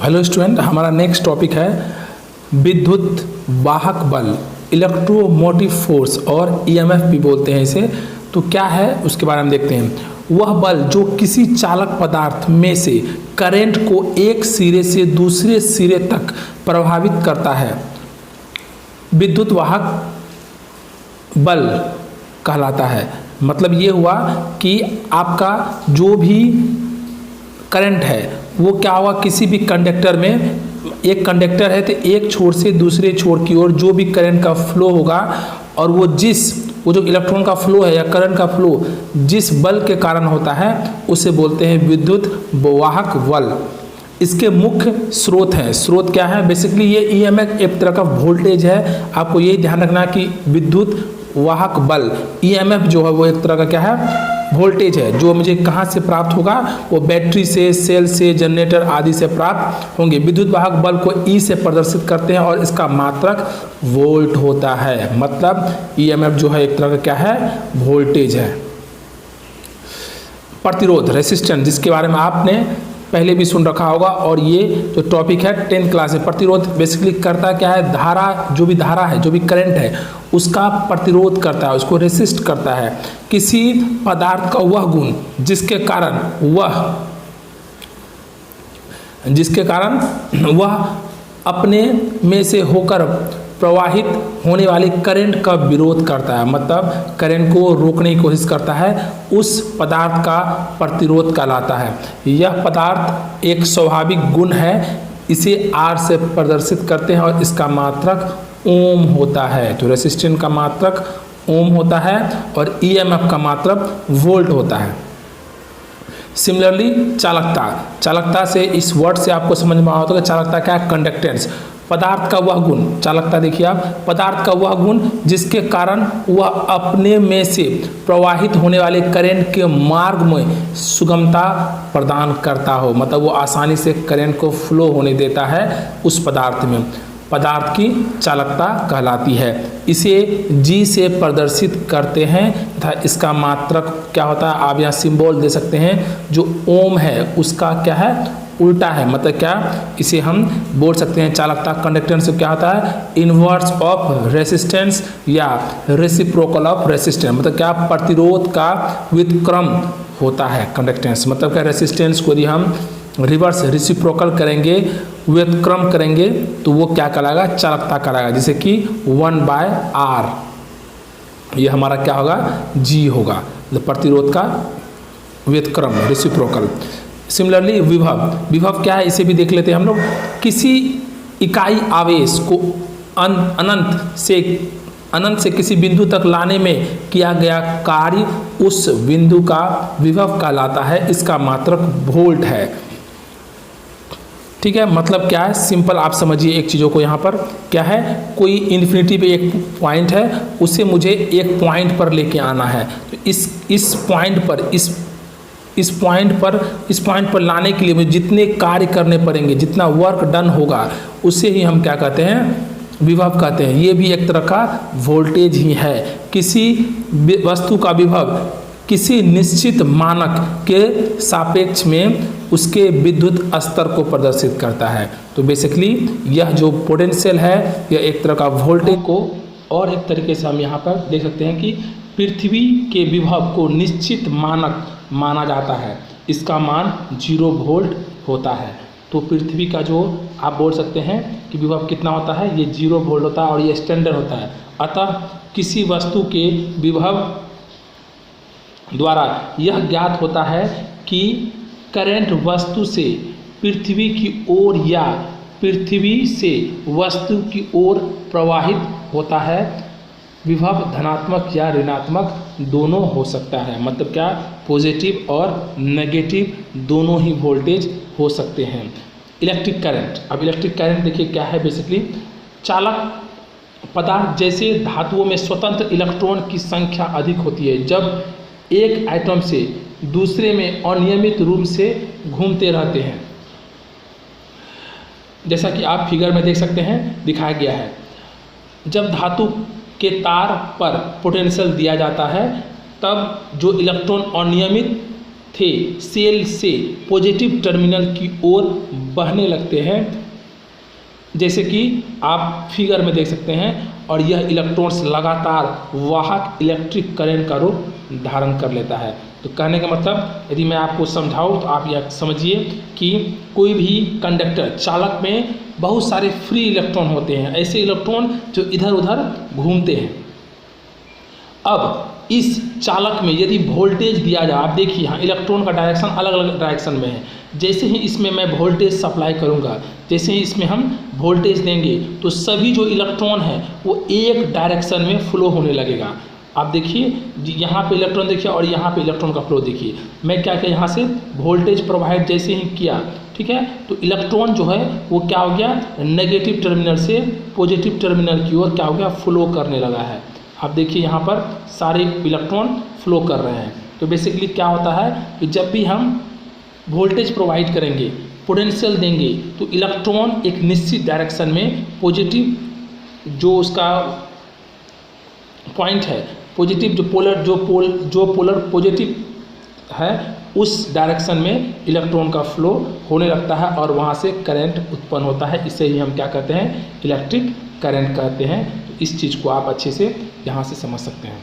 Hello student, हमारा next topic है विद्युत वाहक बल, इलेक्ट्रोमोटिव फोर्स और ईएमएफ भी बोलते हैं इसे। तो क्या है उसके बारे में देखते हैं। वह बल जो किसी चालक पदार्थ में से करंट को एक सिरे से दूसरे सिरे तक प्रभावित करता है, विद्युत वाहक बल कहलाता है। मतलब ये हुआ कि आपका जो भी करंट है वो क्या हुआ, किसी भी कंडक्टर में, एक कंडक्टर है तो एक छोर से दूसरे छोर की ओर जो भी करंट का फ्लो होगा और वो जो इलेक्ट्रॉन का फ्लो है या करंट का फ्लो जिस बल के कारण होता है उसे बोलते हैं विद्युत वाहक बल। इसके मुख्य स्रोत हैं। स्रोत क्या है? बेसिकली ये ईएमएफ एक तरह का वोल्टेज है। आपको यही ध्यान रखना कि विद्युत वाहक बल ईएमएफ जो है वो एक तरह का क्या है, वोल्टेज है, जो मुझे कहाँ से प्राप्त होगा, वो बैटरी से, सेल से, जनरेटर आदि से प्राप्त होंगे। विद्युत वाहक बल को ई से प्रदर्शित करते हैं और इसका मात्रक वोल्ट होता है। मतलब ईएमएफ जो है एक तरह का क्या है, वोल्टेज है। प्रतिरोध, रेसिस्टेंस, जिसके बारे में आपने पहले भी सुन रखा होगा और ये जो टॉपिक है 10th क्लास में। प्रतिरोध बेसिकली करता क्या है, धारा, जो भी धारा है, जो भी करंट है उसका प्रतिरोध करता है, उसको रेसिस्ट करता है। किसी पदार्थ का वह गुण जिसके कारण वह अपने में से होकर प्रवाहित होने वाली करंट का विरोध करता है। मतलब करंट को रोकने की कोशिश करता है, उस पदार्थ का प्रतिरोध कहलाता है। यह पदार्थ एक स्वाभाविक गुण है, इसे R से प्रदर्शित करते हैं और इसका मात्रक ओम होता है। तो रेसिस्टेंस का मात्रक ओम होता है और ईएमएफ का मात्रक वोल्ट होता है। सिमिलरली चालकता से, इस वर्ड से आपको समझ में आता है कि चालकता क्या है, कंडक्टेंस। पदार्थ का वह गुण, चालकता देखिए आप, पदार्थ का वह गुण जिसके कारण वह अपने में से प्रवाहित होने वाले करंट के मार्ग में सुगमता प्रदान करता हो। मतलब वो आसानी से करंट को फ्लो होने देता है उस पदार्थ में, पदार्थ की चालकता कहलाती है। इसे जी से प्रदर्शित करते हैं तथा इसका मात्रक क्या होता है, आप यहाँ सिंबल दे सकते हैं, जो ओम है उसका क्या है, उल्टा है। मतलब क्या, इसे हम बोल सकते हैं चालकता, कंडक्टेंस क्या होता है, इनवर्स ऑफ रेसिस्टेंस या रेसिप्रोकल ऑफ रेसिस्टेंस। मतलब क्या, प्रतिरोध का व्युत्क्रम होता है कंडक्टेंस। मतलब क्या, रेसिस्टेंस को यदि हम रिवर्स रेसिप्रोकल करेंगे, व्युत्क्रम करेंगे तो वो क्या कहलाएगा, चालकता कहलाएगा। जैसे कि 1/R, ये हमारा क्या होगा, G होगा, प्रतिरोध का व्युत्क्रम, रेसिप्रोकल। सिमिलरली विभव क्या है, इसे भी देख लेते हैं हम लोग। किसी इकाई आवेश को अनंत से किसी बिंदु तक लाने में किया गया कार्य उस बिंदु का विभव कहलाता है। इसका मात्रक वोल्ट है। ठीक है, मतलब क्या है, सिंपल आप समझिए एक चीज़ों को। यहाँ पर क्या है, कोई इन्फिनिटी पे एक पॉइंट है, उसे मुझे एक पॉइंट पर लेके आना है। तो इस पॉइंट पर लाने के लिए मुझे जितने कार्य करने पड़ेंगे, जितना वर्क डन होगा, उसे ही हम क्या कहते हैं, विभव कहते हैं। ये भी एक तरह का वोल्टेज ही है। किसी वस्तु का विभव किसी निश्चित मानक के सापेक्ष में उसके विद्युत स्तर को प्रदर्शित करता है। तो बेसिकली यह जो पोटेंशियल है यह एक तरह का वोल्टेज को, और एक तरीके से हम यहाँ पर देख सकते हैं कि पृथ्वी के विभव को निश्चित मानक माना जाता है। इसका मान 0 वोल्ट होता है। तो पृथ्वी का जो आप बोल सकते हैं कि विभव कितना होता है, ये 0 वोल्ट होता है और ये स्टैंडर्ड होता है। अतः किसी वस्तु के विभव द्वारा यह ज्ञात होता है कि करंट वस्तु से पृथ्वी की ओर या पृथ्वी से वस्तु की ओर प्रवाहित होता है। विभव धनात्मक या ऋणात्मक दोनों हो सकता है। मतलब क्या, पॉजिटिव और नेगेटिव दोनों ही वोल्टेज हो सकते हैं। इलेक्ट्रिक करंट, अब इलेक्ट्रिक करंट देखिए क्या है, बेसिकली चालक पदार्थ जैसे धातुओं में स्वतंत्र इलेक्ट्रॉन की संख्या अधिक होती है जब एक एटम से दूसरे में अनियमित रूप से घूमते रहते हैं। जैसा कि आप फिगर में देख सकते हैं, दिखाया गया है। जब धातु के तार पर पोटेंशियल दिया जाता है तब जो इलेक्ट्रॉन अनियमित थे सेल से पॉजिटिव टर्मिनल की ओर बहने लगते हैं, जैसे कि आप फिगर में देख सकते हैं। और यह इलेक्ट्रॉन्स लगातार वाहक इलेक्ट्रिक करंट का रूप धारण कर लेता है। तो कहने का मतलब यदि मैं आपको समझाऊँ तो आप यह समझिए कि कोई भी कंडक्टर चालक में बहुत सारे फ्री इलेक्ट्रॉन होते हैं, ऐसे इलेक्ट्रॉन जो इधर उधर घूमते हैं। अब इस चालक में यदि वोल्टेज दिया जाए, आप देखिए यहाँ इलेक्ट्रॉन का डायरेक्शन अलग अलग डायरेक्शन में है। जैसे ही इसमें मैं वोल्टेज सप्लाई करूँगा, जैसे ही इसमें हम वोल्टेज देंगे तो सभी जो इलेक्ट्रॉन है वो एक डायरेक्शन में फ्लो होने लगेगा। आप देखिए यहाँ पे इलेक्ट्रॉन देखिए और यहाँ पे इलेक्ट्रॉन का फ्लो देखिए। मैं क्या किया, यहाँ से वोल्टेज प्रोवाइड जैसे ही किया, ठीक है, तो इलेक्ट्रॉन जो है वो क्या हो गया, नेगेटिव टर्मिनल से पॉजिटिव टर्मिनल की ओर क्या हो गया, फ्लो करने लगा है। आप देखिए यहाँ पर सारे इलेक्ट्रॉन फ्लो कर रहे हैं। तो बेसिकली क्या होता है कि जब भी हम वोल्टेज प्रोवाइड करेंगे, पोटेंशियल देंगे, तो इलेक्ट्रॉन एक निश्चित डायरेक्शन में पॉजिटिव जो उसका पॉइंट है, पॉजिटिव जो पोलर पॉजिटिव है उस डायरेक्शन में इलेक्ट्रॉन का फ्लो होने लगता है और वहाँ से करंट उत्पन्न होता है। इसे ही हम क्या कहते हैं, इलेक्ट्रिक करंट कहते हैं। तो इस चीज़ को आप अच्छे से यहाँ से समझ सकते हैं।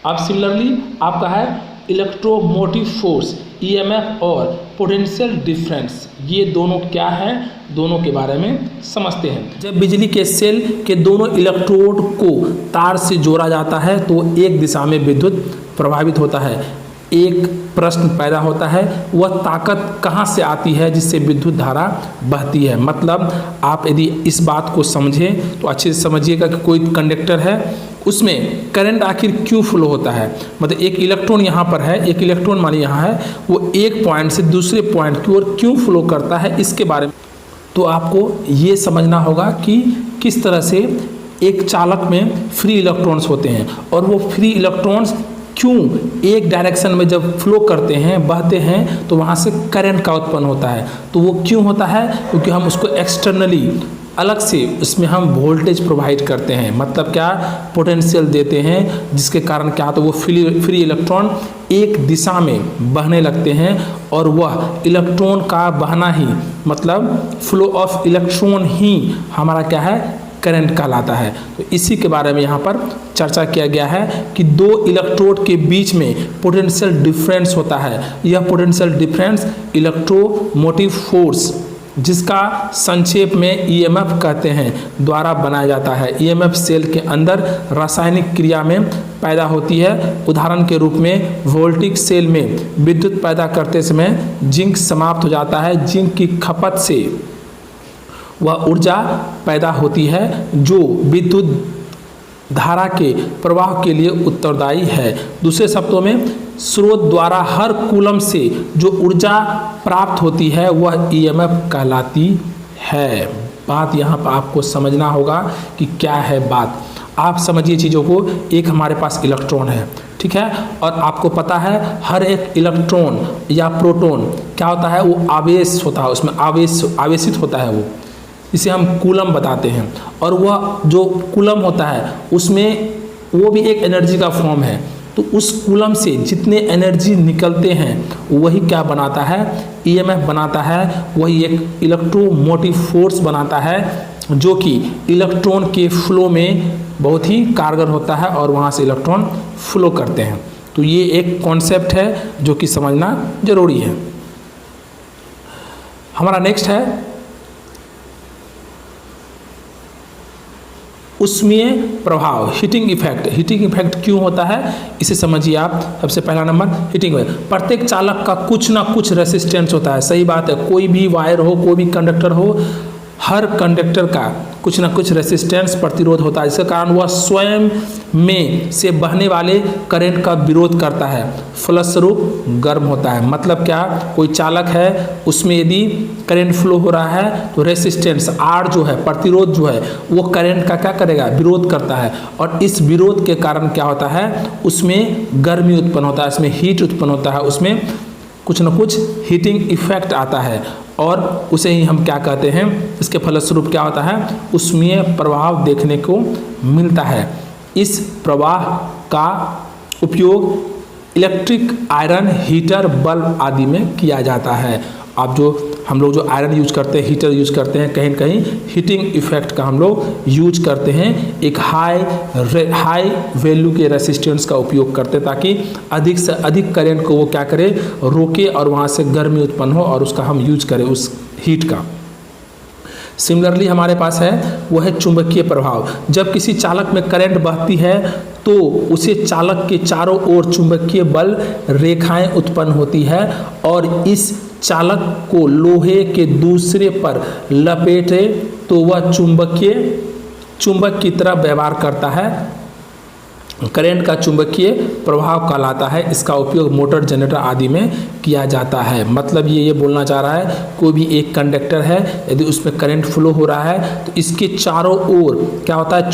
अब सिमिलरली आपका है इलेक्ट्रोमोटिव फोर्स, ईएमएफ और पोटेंशियल डिफरेंस, ये दोनों क्या हैं, दोनों के बारे में समझते हैं। जब बिजली के सेल के दोनों इलेक्ट्रोड को तार से जोड़ा जाता है तो एक दिशा में विद्युत प्रभावित होता है। एक प्रश्न पैदा होता है, वह ताकत कहाँ से आती है जिससे विद्युत धारा बहती है। मतलब आप यदि इस बात को समझें तो अच्छे से समझिएगा कि कोई कंडक्टर है, उसमें करंट आखिर क्यों फ्लो होता है। मतलब एक इलेक्ट्रॉन यहाँ पर है, एक इलेक्ट्रॉन मानिए यहाँ है, वो एक पॉइंट से दूसरे पॉइंट की ओर क्यों फ्लो करता है, इसके बारे में तो आपको ये समझना होगा कि किस तरह से एक चालक में फ्री इलेक्ट्रॉन्स होते हैं और वो फ्री इलेक्ट्रॉन्स क्यों एक डायरेक्शन में जब फ्लो करते हैं, बहते हैं, तो वहाँ से करंट का उत्पन्न होता है। तो वो क्यों होता है, क्योंकि हम उसको एक्सटर्नली अलग से उसमें हम वोल्टेज प्रोवाइड करते हैं। मतलब क्या, पोटेंशियल देते हैं, जिसके कारण क्या तो वो फ्री इलेक्ट्रॉन एक दिशा में बहने लगते हैं और वह इलेक्ट्रॉन का बहना ही मतलब फ्लो ऑफ इलेक्ट्रॉन ही हमारा क्या है, करंट कहलाता है। तो इसी के बारे में यहाँ पर चर्चा किया गया है कि दो इलेक्ट्रोड के बीच में पोटेंशियल डिफरेंस होता है। यह पोटेंशियल डिफरेंस इलेक्ट्रोमोटिव फोर्स, जिसका संक्षेप में ईएमएफ कहते हैं, द्वारा बनाया जाता है। ईएमएफ सेल के अंदर रासायनिक क्रिया में पैदा होती है। उदाहरण के रूप में वोल्टिक सेल में विद्युत पैदा करते समय जिंक समाप्त हो जाता है। जिंक की खपत से वह ऊर्जा पैदा होती है जो विद्युत धारा के प्रवाह के लिए उत्तरदायी है। दूसरे शब्दों में स्रोत द्वारा हर कूलम से जो ऊर्जा प्राप्त होती है वह ईएमएफ कहलाती है। बात यहाँ पर आपको समझना होगा कि क्या है बात। आप समझिए चीज़ों को। एक हमारे पास इलेक्ट्रॉन है, ठीक है, और आपको पता है हर एक इलेक्ट्रॉन या प्रोटॉन क्या होता है, वो आवेश होता है, उसमें आवेशित होता है, वो इसे हम कूलम बताते हैं। और वह जो कूलम होता है उसमें वो भी एक एनर्जी का फॉर्म है। तो उस कूलम से जितने एनर्जी निकलते हैं वही क्या बनाता है, ईएमएफ बनाता है। वही एक इलेक्ट्रोमोटिव फोर्स बनाता है जो कि इलेक्ट्रॉन के फ्लो में बहुत ही कारगर होता है और वहाँ से इलेक्ट्रॉन फ्लो करते हैं। तो ये एक कॉन्सेप्ट है जो कि समझना जरूरी है। हमारा नेक्स्ट है उष्मीय प्रभाव, हीटिंग इफेक्ट। हीटिंग इफेक्ट क्यों होता है इसे समझिए आप। सबसे पहला नंबर हीटिंग। प्रत्येक चालक का कुछ ना कुछ रेसिस्टेंस होता है। सही बात है, कोई भी वायर हो, कोई भी कंडक्टर हो, हर कंडक्टर का कुछ ना कुछ रेसिस्टेंस प्रतिरोध होता है, जिसके कारण वह स्वयं में से बहने वाले करंट का विरोध करता है, फलस्वरूप गर्म होता है। मतलब क्या, कोई चालक है उसमें यदि करंट फ्लो हो रहा है तो रेसिस्टेंस आर जो है, प्रतिरोध जो है, वो करंट का क्या करेगा, विरोध करता है। और इस विरोध के कारण क्या होता है, उसमें गर्मी उत्पन्न होता है, उसमें हीट उत्पन्न होता है, उसमें कुछ न कुछ हीटिंग इफेक्ट आता है और उसे ही हम क्या कहते हैं। इसके फलस्वरूप क्या होता है, उष्मीय प्रभाव देखने को मिलता है। इस प्रवाह का उपयोग इलेक्ट्रिक आयरन हीटर बल्ब आदि में किया जाता है। आप जो हम लोग जो आयरन यूज करते हैं, हीटर यूज करते हैं, कहीं न कहीं हीटिंग इफेक्ट का हम लोग यूज करते हैं, एक हाई वैल्यू के रेसिस्टेंस का उपयोग करते हैं ताकि अधिक से अधिक करंट को वो क्या करे, रोके और वहाँ से गर्मी उत्पन्न हो और उसका हम यूज करें उस हीट का। सिमिलरली हमारे पास है वो है चुंबकीय प्रभाव। जब किसी चालक में करंट बहती है तो उसे चालक के चारों ओर चुंबकीय बल रेखाएं उत्पन्न होती है और इस चालक को लोहे के दूसरे पर लपेटे तो वह चुंबक की तरह व्यवहार करता है। करंट का चुंबकीय प्रभाव कहलाता है। इसका उपयोग मोटर, जनरेटर आदि में किया जाता है। मतलब ये बोलना चाह रहा है, कोई भी एक कंडक्टर है, यदि उसमें करंट फ्लो हो रहा है तो इसके चारों ओर क्या होता है,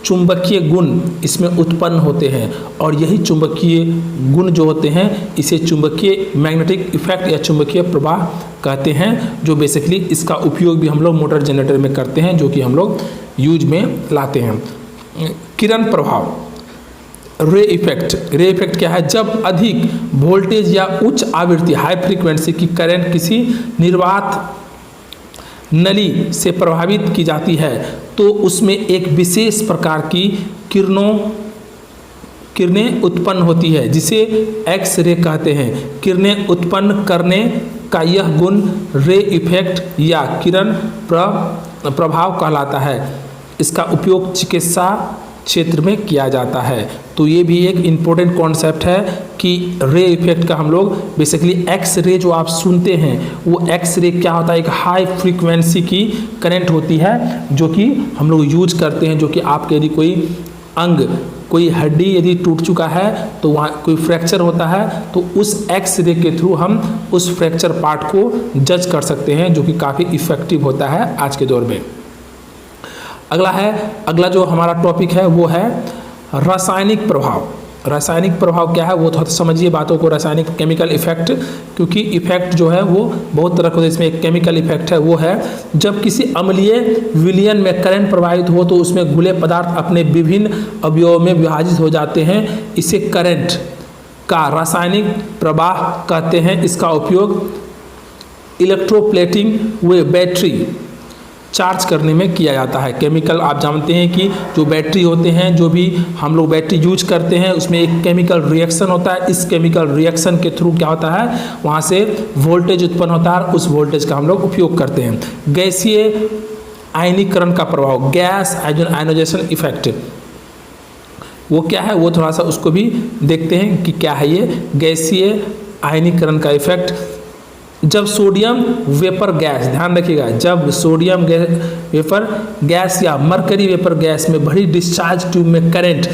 चुंबकीय गुण इसमें उत्पन्न होते हैं और यही चुंबकीय गुण जो होते हैं इसे चुंबकीय मैग्नेटिक इफेक्ट या चुंबकीय प्रवाह कहते हैं, जो बेसिकली इसका उपयोग भी हम लोग मोटर, जनरेटर में करते हैं, जो कि हम लोग यूज में लाते हैं। किरण प्रभाव, रे इफेक्ट क्या है, जब अधिक वोल्टेज या उच्च आवृत्ति हाई फ्रीक्वेंसी की करंट किसी निर्वात नली से प्रभावित की जाती है तो उसमें एक विशेष प्रकार की किरणें उत्पन्न होती है जिसे एक्स रे कहते हैं। किरणें उत्पन्न करने का यह गुण रे इफेक्ट या किरण प्रभाव कहलाता है। इसका उपयोग चिकित्सा क्षेत्र में किया जाता है। तो ये भी एक इम्पोर्टेंट कॉन्सेप्ट है कि रे इफेक्ट का हम लोग बेसिकली एक्स रे जो आप सुनते हैं वो एक्स रे क्या होता है, एक हाई फ्रीक्वेंसी की करंट होती है जो कि हम लोग यूज करते हैं, जो कि आपके यदि कोई अंग, कोई हड्डी यदि टूट चुका है तो वहाँ कोई फ्रैक्चर होता है तो उस एक्स रे के थ्रू हम उस फ्रैक्चर पार्ट को जज कर सकते हैं, जो कि काफ़ी इफ़ेक्टिव होता है आज के दौर में। अगला जो हमारा टॉपिक है वो है रासायनिक प्रभाव। रासायनिक प्रभाव क्या है वो थोड़ा समझिए बातों को। रासायनिक केमिकल इफेक्ट, क्योंकि इफेक्ट जो है वो बहुत तरह का, इसमें एक केमिकल इफेक्ट है वो है जब किसी अम्लीय विलयन में करंट प्रवाहित हो तो उसमें घुले पदार्थ अपने विभिन्न अवयवों में विभाजित हो जाते हैं। इसे करंट का रासायनिक प्रवाह कहते हैं। इसका उपयोग इलेक्ट्रोप्लेटिंग व बैटरी चार्ज करने में किया जाता है। केमिकल आप जानते हैं कि जो बैटरी होते हैं, जो भी हम लोग बैटरी यूज करते हैं उसमें एक केमिकल रिएक्शन होता है। इस केमिकल रिएक्शन के थ्रू क्या होता है, वहाँ से वोल्टेज उत्पन्न होता है, उस वोल्टेज का हम लोग उपयोग करते हैं। गैसीय आयनीकरण का प्रभाव, गैस आयोनाइजेशन इफेक्ट, वो क्या है वो थोड़ा सा उसको भी देखते हैं कि क्या है ये गैसीय आयनीकरण का इफेक्ट। जब सोडियम वेपर गैस, ध्यान रखिएगा, जब सोडियम वेपर गैस या मरकरी वेपर गैस में भरी डिस्चार्ज ट्यूब में करंट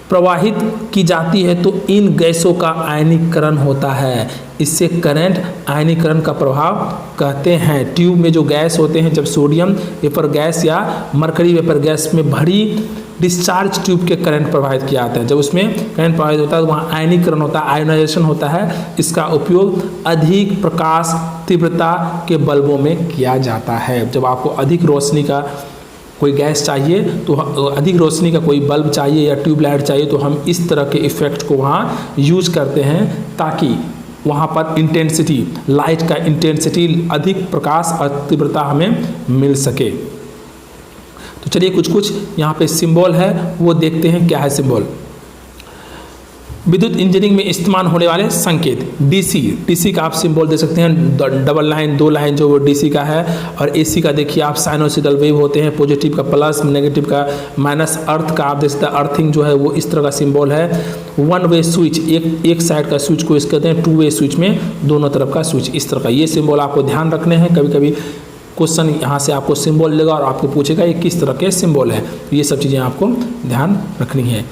प्रवाहित की जाती है तो इन गैसों का आयनीकरण होता है। इससे करंट आयनीकरण का प्रभाव कहते हैं। ट्यूब में जो गैस होते हैं, जब सोडियम वेपर गैस या मरकरी वेपर गैस में भरी डिस्चार्ज ट्यूब के करंट प्रवाहित किया जाता है, जब उसमें करंट प्रवाहित होता है तो वहाँ आयनीकरण होता है, आयोनाइजेशन होता है। इसका उपयोग अधिक प्रकाश तीव्रता के बल्बों में किया जाता है। जब आपको अधिक रोशनी का कोई गैस चाहिए तो अधिक रोशनी का कोई बल्ब चाहिए या ट्यूबलाइट चाहिए तो हम इस तरह के इफेक्ट को वहाँ यूज करते हैं ताकि वहाँ पर इंटेंसिटी, लाइट का इंटेंसिटी, अधिक प्रकाश और तीव्रता हमें मिल सके। तो चलिए कुछ यहाँ पे सिंबल है वो देखते हैं क्या है सिंबल। विद्युत इंजीनियरिंग में इस्तेमाल होने वाले संकेत, डीसी का आप सिंबल दे सकते हैं, डबल लाइन, 2 लाइन जो वो डीसी का है। और एसी का देखिए आप साइनोसिडल वेव होते हैं, पॉजिटिव का प्लस, नेगेटिव का माइनस। अर्थ का आप देख सकते हैं, अर्थिंग जो है वो इस तरह का सिंबल है। 1 वे स्विच, एक साइड का स्विच को इस कहते हैं, 2 वे स्विच में दोनों तरफ का स्विच, इस तरह का ये सिंबल आपको ध्यान रखने हैं। कभी कभी क्वेश्चन यहाँ से आपको सिंबल लेगा और आपको पूछेगा ये किस तरह के सिंबल है, तो ये सब चीज़ें आपको ध्यान रखनी है।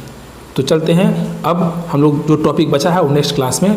तो चलते हैं अब हम लोग जो टॉपिक बचा है वो नेक्स्ट क्लास में